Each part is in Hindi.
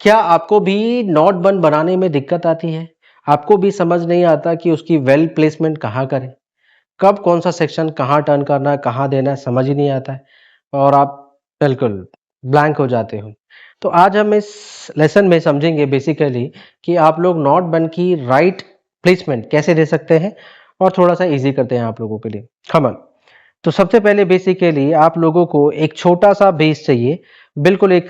क्या आपको भी नॉट बन बनाने में दिक्कत आती है? आपको भी समझ नहीं आता कि उसकी वेल प्लेसमेंट कहाँ करें? कब कौन सा सेक्शन कहाँ टर्न करना है, कहाँ देना है, समझ ही नहीं आता है और आप बिल्कुल ब्लैंक हो जाते हो। तो आज हम इस लेसन में समझेंगे बेसिकली कि आप लोग नॉट बन की राइट प्लेसमेंट कैसे दे सकते हैं और थोड़ा सा इजी करते हैं आप लोगों के लिए। कमन। तो सबसे पहले बेसिकली आप लोगों को एक छोटा सा बेस चाहिए, बिल्कुल एक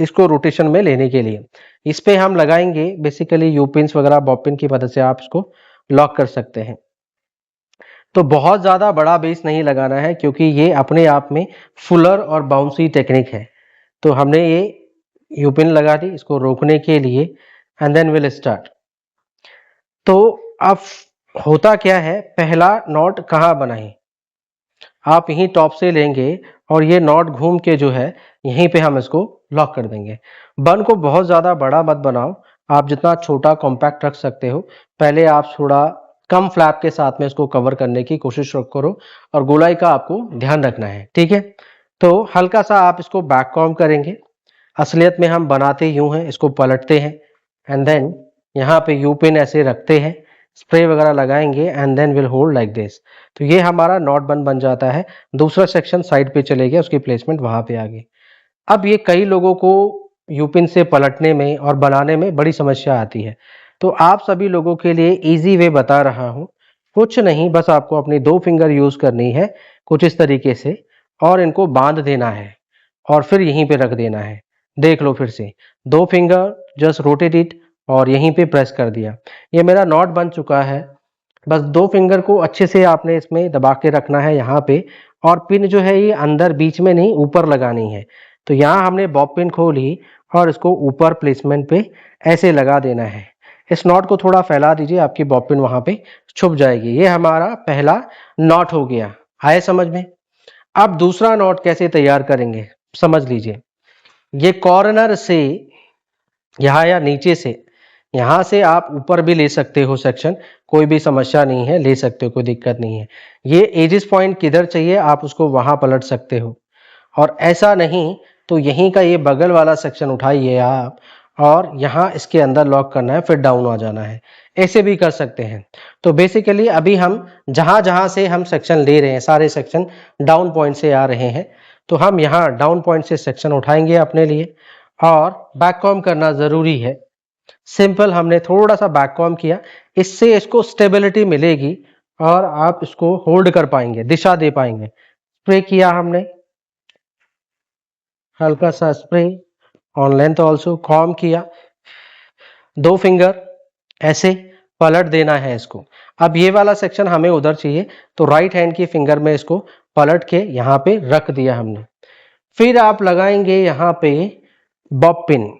इसको रोटेशन में लेने के लिए। इस पे हम लगाएंगे बेसिकली यू पिन्स वगैरह बॉब पिन की मदद से आप इसको लॉक कर सकते हैं। तो बहुत ज़्यादा बड़ा बेस नहीं लगाना है क्योंकि ये अपने आप में फुलर और बाउंसी टेक्निक है। तो हमने ये यू पिन लगा दी इसको रोकने के लिए एंड देन विल स्टार्ट। तो अब होता क्या है, पहला नॉट कहाँ बनाएं? आप यहीं टॉप से लेंगे और ये नॉट घूम के जो है यहीं पे हम इसको लॉक कर देंगे। बन को बहुत ज़्यादा बड़ा मत बनाओ, आप जितना छोटा कॉम्पैक्ट रख सकते हो। पहले आप थोड़ा कम फ्लैप के साथ में इसको कवर करने की कोशिश करो और गोलाई का आपको ध्यान रखना है, ठीक है। तो हल्का सा आप इसको बैक कॉम करेंगे। असलियत में हम बनाते यूं हैं, इसको पलटते हैं एंड देन यहाँ पे यू पिन ऐसे रखते हैं, स्प्रे वगैरह लगाएंगे and then will hold like this. तो ये हमारा नॉट बन जाता है। दूसरा सेक्शन साइड पे चले गया, उसकी प्लेसमेंट वहां पे आ गई। अब ये कई लोगों को यूपिन से पलटने में और बनाने में बड़ी समस्या आती है, तो आप सभी लोगों के लिए इजी वे बता रहा हूँ। कुछ नहीं, बस आपको अपनी दो फिंगर यूज करनी है कुछ इस तरीके से और इनको बांध देना है और फिर यहीं पे रख देना है। देख लो फिर से, दो फिंगर जस्ट रोटेट इट और यहीं पे प्रेस कर दिया। ये मेरा नॉट बन चुका है। बस दो फिंगर को अच्छे से आपने इसमें दबा के रखना है यहाँ पे, और पिन जो है ये अंदर बीच में नहीं ऊपर लगानी है। तो यहाँ हमने बॉब पिन खोली और इसको ऊपर प्लेसमेंट पे ऐसे लगा देना है। इस नॉट को थोड़ा फैला दीजिए, आपकी बॉब पिन वहां पे छुप जाएगी। ये हमारा पहला नॉट हो गया। आए समझ में? अब दूसरा नॉट कैसे तैयार करेंगे समझ लीजिए। ये कॉर्नर से यहाँ या नीचे से, यहाँ से आप ऊपर भी ले सकते हो सेक्शन, कोई भी समस्या नहीं है, ले सकते हो, कोई दिक्कत नहीं है। ये एजिस पॉइंट किधर चाहिए आप उसको वहां पलट सकते हो, और ऐसा नहीं तो यहीं का ये बगल वाला सेक्शन उठाइए आप और यहाँ इसके अंदर लॉक करना है, फिर डाउन आ जाना है। ऐसे भी कर सकते हैं। तो बेसिकली अभी हम जहां जहां से हम सेक्शन ले रहे हैं सारे सेक्शन डाउन पॉइंट से आ रहे हैं, तो हम यहाँ डाउन पॉइंट से सेक्शन उठाएंगे अपने लिए और बैक कॉम करना जरूरी है। सिंपल, हमने थोड़ा सा बैक कॉम किया, इससे इसको स्टेबिलिटी मिलेगी और आप इसको होल्ड कर पाएंगे, दिशा दे पाएंगे। स्प्रे किया हमने, हल्का सा spray on length also, com किया, दो फिंगर ऐसे पलट देना है इसको। अब ये वाला सेक्शन हमें उधर चाहिए, तो राइट हैंड की फिंगर में इसको पलट के यहाँ पे रख दिया हमने। फिर आप लगाएंगे यहाँ पे बॉब पिन।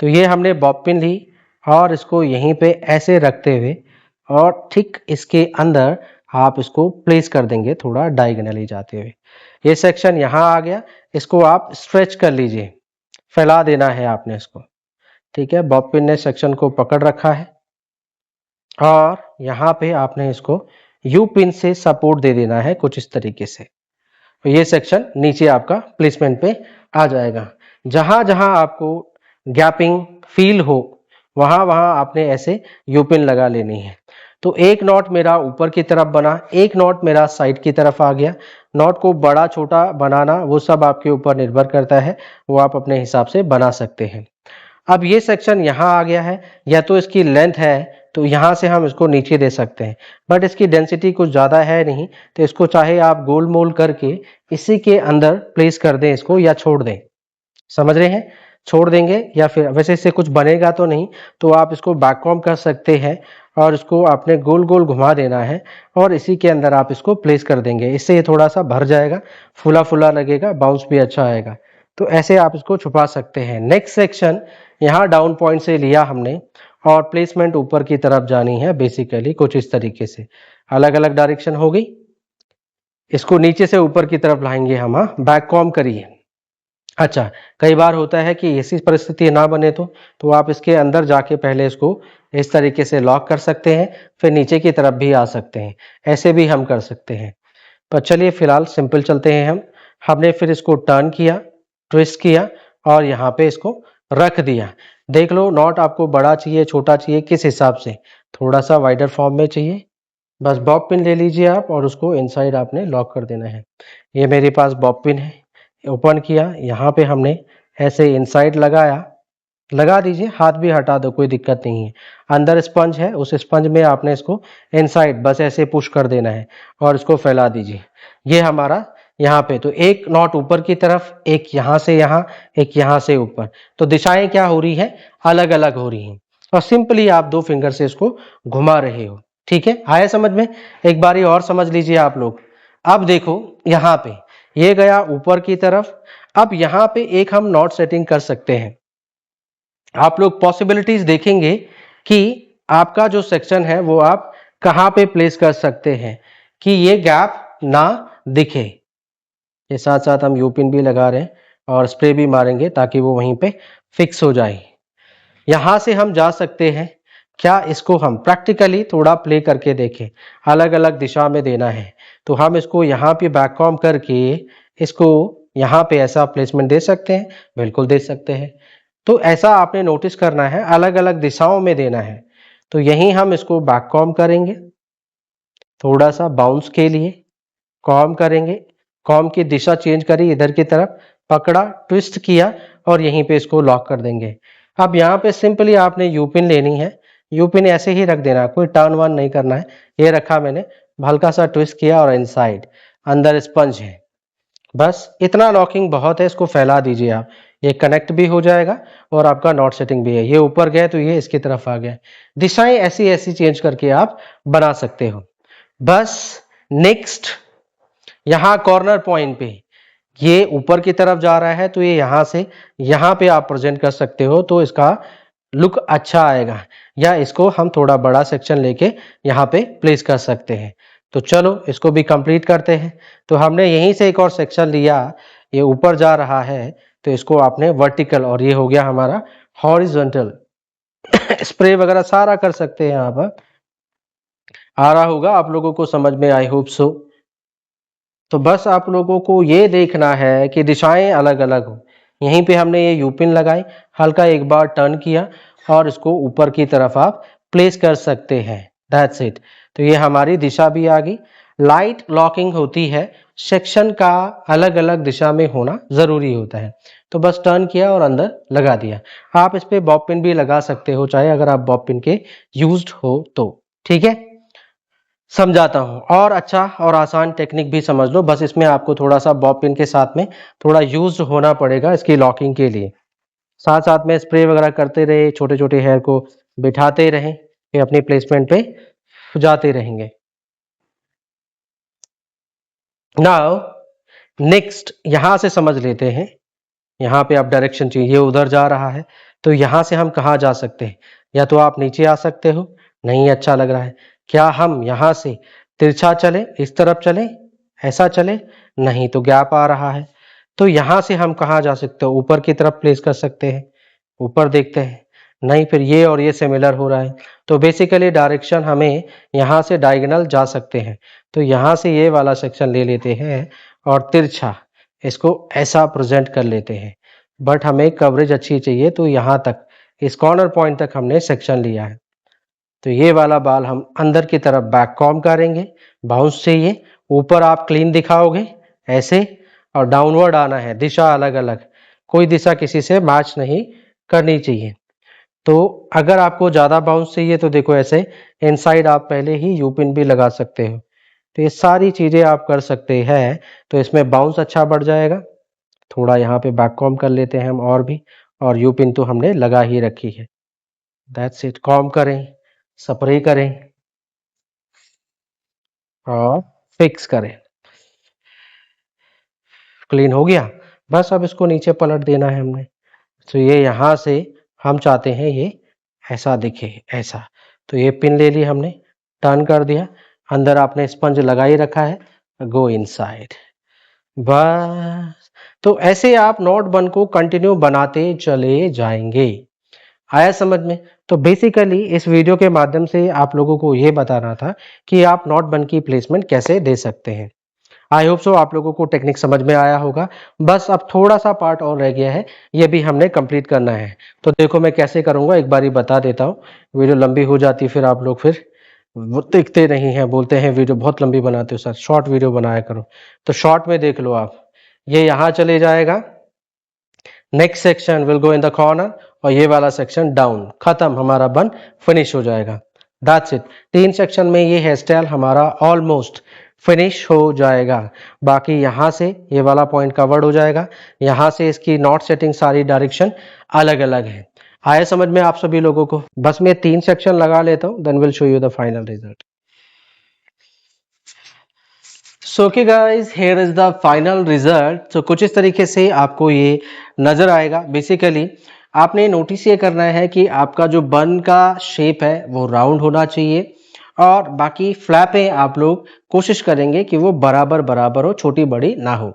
तो ये हमने बॉब पिन ली और इसको यहीं पे ऐसे रखते हुए और ठीक इसके अंदर आप इसको प्लेस कर देंगे थोड़ा डायगोनली जाते हुए। ये सेक्शन यहाँ आ गया, इसको आप स्ट्रेच कर लीजिए, फैला देना है आपने इसको, ठीक है। बॉब पिन ने सेक्शन को पकड़ रखा है और यहाँ पे आपने इसको यू पिन से सपोर्ट दे देना है कुछ इस तरीके से। तो ये सेक्शन नीचे आपका प्लेसमेंट पे आ जाएगा। जहां जहां आपको गैपिंग फील हो वहां वहां आपने ऐसे यू पिन लगा लेनी है। तो एक नॉट मेरा ऊपर की तरफ बना, एक नॉट मेरा साइड की तरफ आ गया। नॉट को बड़ा छोटा बनाना वो सब आपके ऊपर निर्भर करता है, वो आप अपने हिसाब से बना सकते हैं। अब ये सेक्शन यहाँ आ गया है, या तो इसकी लेंथ है तो यहाँ से हम इसको नीचे दे सकते हैं, बट इसकी डेंसिटी कुछ ज़्यादा है नहीं, तो इसको चाहे आप गोल मोल करके इसी के अंदर प्लेस कर दें इसको, या छोड़ दें। समझ रहे हैं? छोड़ देंगे या फिर वैसे इससे कुछ बनेगा तो नहीं, तो आप इसको बैक कॉम कर सकते हैं और इसको आपने गोल गोल घुमा देना है और इसी के अंदर आप इसको प्लेस कर देंगे। इससे ये थोड़ा सा भर जाएगा, फुला फुला लगेगा, बाउंस भी अच्छा आएगा। तो ऐसे आप इसको छुपा सकते हैं। नेक्स्ट सेक्शन यहाँ डाउन पॉइंट से लिया हमने और प्लेसमेंट ऊपर की तरफ जानी है बेसिकली कुछ इस तरीके से। अलग अलग डायरेक्शन हो गई, इसको नीचे से ऊपर की तरफ लाएंगे हम। हाँ, बैक कॉम करिए। अच्छा, कई बार होता है कि ऐसी परिस्थिति ना बने तो आप इसके अंदर जाके पहले इसको इस तरीके से लॉक कर सकते हैं, फिर नीचे की तरफ भी आ सकते हैं, ऐसे भी हम कर सकते हैं। तो चलिए फिलहाल सिंपल चलते हैं हमने फिर इसको टर्न किया, ट्विस्ट किया और यहाँ पे इसको रख दिया। देख लो नॉट आपको बड़ा चाहिए छोटा चाहिए किस हिसाब से, थोड़ा सा वाइडर फॉर्म में चाहिए, बस बॉब पिन ले लीजिए आप और उसको इनसाइड आपने लॉक कर देना है। ये मेरे पास बॉब पिन है, ओपन किया, यहाँ पे हमने ऐसे इनसाइड लगाया, लगा दीजिए, हाथ भी हटा दो कोई दिक्कत नहीं है। अंदर स्पंज है, उस स्पंज में आपने इसको इनसाइड बस ऐसे पुश कर देना है और इसको फैला दीजिए। ये हमारा यहाँ पे तो एक नॉट ऊपर की तरफ, एक यहाँ से यहाँ, एक यहाँ से ऊपर, तो दिशाएं क्या हो रही है, अलग अलग हो रही हैं और सिंपली आप 2 फिंगर से इसको घुमा रहे हो। ठीक है, आया समझ में? एक बारी और समझ लीजिए आप लोग। अब देखो यहाँ पे ये गया ऊपर की तरफ, अब यहाँ पे एक हम नॉट सेटिंग कर सकते हैं। आप लोग पॉसिबिलिटीज देखेंगे कि आपका जो सेक्शन है वो आप कहाँ पे प्लेस कर सकते हैं कि ये गैप ना दिखे। ये साथ साथ हम यू पिन भी लगा रहे हैं और स्प्रे भी मारेंगे ताकि वो वहीं पे फिक्स हो जाए। यहाँ से हम जा सकते हैं, क्या इसको हम प्रैक्टिकली थोड़ा प्ले करके देखें, अलग अलग दिशा में देना है तो हम इसको यहाँ पे बैक कॉम करके इसको यहाँ पे ऐसा प्लेसमेंट दे सकते हैं, बिल्कुल दे सकते हैं। तो ऐसा आपने नोटिस करना है, अलग अलग दिशाओं में देना है। तो यहीं हम इसको बैक कॉम करेंगे, थोड़ा सा बाउंस के लिए कॉम करेंगे, कॉम की दिशा चेंज करी इधर की तरफ, पकड़ा, ट्विस्ट किया और यहीं पे इसको लॉक कर देंगे। अब यहाँ पे सिंपली आपने यू पिन लेनी है, यू पिन ऐसे ही रख देना, कोई टर्न वन नहीं करना है। ये रखा मैंने, हल्का सा ट्विस्ट किया और इनसाइड, अंदर स्पंज है, बस इतना लॉकिंग बहुत है। इसको फैला दीजिए आप, ये कनेक्ट भी हो जाएगा और आपका नॉट सेटिंग भी है। ये ऊपर गया तो ये इसकी तरफ आ गया। दिशाएं ऐसी ऐसी चेंज करके आप बना सकते हो। बस नेक्स्ट, यहाँ कॉर्नर पॉइंट पे ये ऊपर की तरफ जा रहा है तो ये यहाँ से यहाँ पे आप प्रेजेंट कर सकते हो तो इसका लुक अच्छा आएगा, या इसको हम थोड़ा बड़ा सेक्शन लेके यहाँ पे प्लेस कर सकते हैं। तो चलो इसको भी कंप्लीट करते हैं। तो हमने यहीं से एक और सेक्शन लिया, ये ऊपर जा रहा है तो इसको आपने वर्टिकल, और ये हो गया हमारा हॉरिजॉन्टल। स्प्रे वगैरह सारा कर सकते हैं यहाँ पर, आ रहा होगा आप लोगों को समझ में, आई होप सो। तो बस आप लोगों को ये देखना है कि दिशाएं अलग अलग हो। यहीं पे हमने ये यू पिन लगाई, हल्का एक बार टर्न किया और इसको ऊपर की तरफ आप प्लेस कर सकते हैं, दैट्स इट। तो ये हमारी दिशा भी आ गई। लाइट लॉकिंग होती है, सेक्शन का अलग अलग दिशा में होना जरूरी होता है। तो बस टर्न किया और अंदर लगा दिया। आप इस पे बॉब पिन भी लगा सकते हो चाहे, अगर आप बॉब पिन के यूज्ड हो तो। ठीक है, समझाता हूँ और अच्छा और आसान टेक्निक भी समझ लो, बस इसमें आपको थोड़ा सा बॉब पिन के साथ में थोड़ा यूज होना पड़ेगा इसकी लॉकिंग के लिए। साथ साथ में स्प्रे वगैरह करते रहे, छोटे छोटे हेयर को बिठाते रहें, ये अपनी प्लेसमेंट पे जाते रहेंगे। नाउ नेक्स्ट यहाँ से समझ लेते हैं, यहाँ पे आप डायरेक्शन चाहिए, ये उधर जा रहा है तो यहाँ से हम कहाँ जा सकते हैं। या तो आप नीचे आ सकते हो, नहीं अच्छा लग रहा है, क्या हम यहाँ से तिरछा चले, इस तरफ चले, ऐसा चले, नहीं तो गैप आ रहा है। तो यहाँ से हम कहाँ जा सकते हो, ऊपर की तरफ प्लेस कर सकते हैं, ऊपर देखते हैं, नहीं फिर ये और ये सिमिलर हो रहा है तो बेसिकली डायरेक्शन हमें यहाँ से डायगोनल जा सकते हैं। तो यहाँ से ये वाला सेक्शन ले लेते हैं और तिरछा इसको ऐसा प्रेजेंट कर लेते हैं, बट हमें कवरेज अच्छी चाहिए तो यहाँ तक, इस कॉर्नर पॉइंट तक हमने सेक्शन लिया है। तो ये वाला बाल हम अंदर की तरफ बैक कॉम करेंगे, बाउंस चाहिए, ऊपर आप क्लीन दिखाओगे ऐसे, और डाउनवर्ड आना है, दिशा अलग अलग, कोई दिशा किसी से मैच नहीं करनी चाहिए। तो अगर आपको ज़्यादा बाउंस चाहिए तो देखो ऐसे इनसाइड आप पहले ही यू पिन भी लगा सकते हो। तो ये सारी चीज़ें आप कर सकते हैं, तो इसमें बाउंस अच्छा बढ़ जाएगा। थोड़ा यहाँ पे बैक कॉम कर लेते हैं हम और भी, और यू पिन तो हमने लगा ही रखी है, दैट्स इट। कॉम करें, स्प्रे करें और फिक्स करें, क्लीन हो गया। बस अब इसको नीचे पलट देना है हमने। तो ये यहाँ से हम चाहते हैं ये ऐसा दिखे, ऐसा। तो ये पिन ले ली हमने, टर्न कर दिया, अंदर आपने स्पंज लगा ही रखा है, गो इनसाइड, बस। तो ऐसे आप नोट बन को कंटिन्यू बनाते चले जाएंगे। आया समझ में? तो बेसिकली इस वीडियो के माध्यम से आप लोगों को ये बताना था कि आप नोट बन की प्लेसमेंट कैसे दे सकते हैं। आई होप सो आप लोगों को टेक्निक समझ में आया होगा। बस अब थोड़ा सा पार्ट और रह गया है, ये भी हमने कंप्लीट करना है। तो देखो मैं कैसे करूँगा एक बारी बता देता हूँ। वीडियो लंबी हो जाती फिर आप लोग फिर वो देखते नहीं हैं, बोलते हैं वीडियो बहुत लंबी बनाते हो सर, शॉर्ट वीडियो बनाया करो। तो शॉर्ट में देख लो आप, ये यहाँ चले जाएगा, next section will go in the corner और ये वाला सेक्शन डाउन, खत्म, हमारा बन फिनिश हो जाएगा। That's it. 3 सेक्शन में ये हेयर स्टाइल हमारा ऑलमोस्ट फिनिश हो जाएगा। बाकी यहाँ से ये वाला पॉइंट कवर्ड हो जाएगा, यहाँ से इसकी नॉट सेटिंग सारी डायरेक्शन अलग अलग है। आया समझ में आप सभी लोगों को? बस मैं 3 सेक्शन लगा लेता हूँ, then will show you the final result. So okay guys, here is the final result. तो कुछ इस तरीके से आपको ये नजर आएगा। बेसिकली आपने नोटिस ये करना है कि आपका जो बन का शेप है वो राउंड होना चाहिए, और बाकी फ्लैपें आप लोग कोशिश करेंगे कि वो बराबर बराबर हो, छोटी बड़ी ना हो।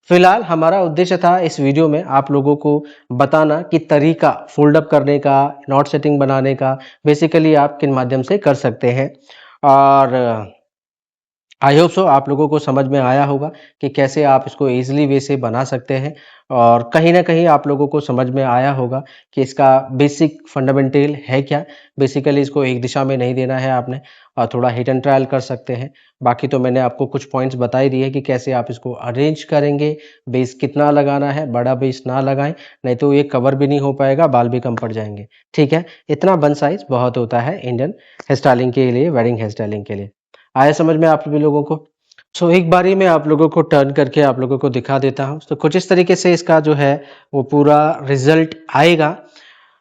फिलहाल हमारा उद्देश्य था इस वीडियो में आप लोगों को बताना कि तरीका फोल्ड अप करने का, नॉट सेटिंग बनाने का बेसिकली आप किन माध्यम से कर सकते हैं। और आई होप सो आप लोगों को समझ में आया होगा कि कैसे आप इसको इजीली वे से बना सकते हैं, और कहीं ना कहीं आप लोगों को समझ में आया होगा कि इसका बेसिक फंडामेंटल है क्या। बेसिकली इसको एक दिशा में नहीं देना है आपने, और थोड़ा हिट एंड ट्रायल कर सकते हैं। बाकी तो मैंने आपको कुछ पॉइंट्स बता ही दिए कि कैसे आप इसको अरेंज करेंगे, बेस कितना लगाना है, बड़ा बेस ना लगाएं, नहीं तो ये कवर भी नहीं हो पाएगा, बाल भी कम पड़ जाएंगे। ठीक है, इतना बन साइज बहुत होता है इंडियन हेयर स्टाइलिंग के लिए, वेडिंग हेयर स्टाइलिंग के लिए। आया समझ में आप सभी लोगों को? सो एक बारी मैं आप लोगों को टर्न करके आप लोगों को दिखा देता हूँ। तो कुछ इस तरीके से इसका जो है वो पूरा रिजल्ट आएगा।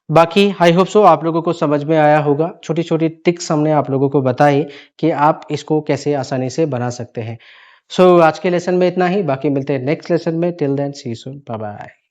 बाकी आई होप सो आप लोगों को समझ में आया होगा। छोटी छोटी टिक्स हमने आप लोगों को बताई कि आप इसको कैसे आसानी से बना सकते हैं। सो आज के लेसन में इतना ही, बाकी मिलते हैं नेक्स्ट लेसन में। Till then see you soon, bye bye.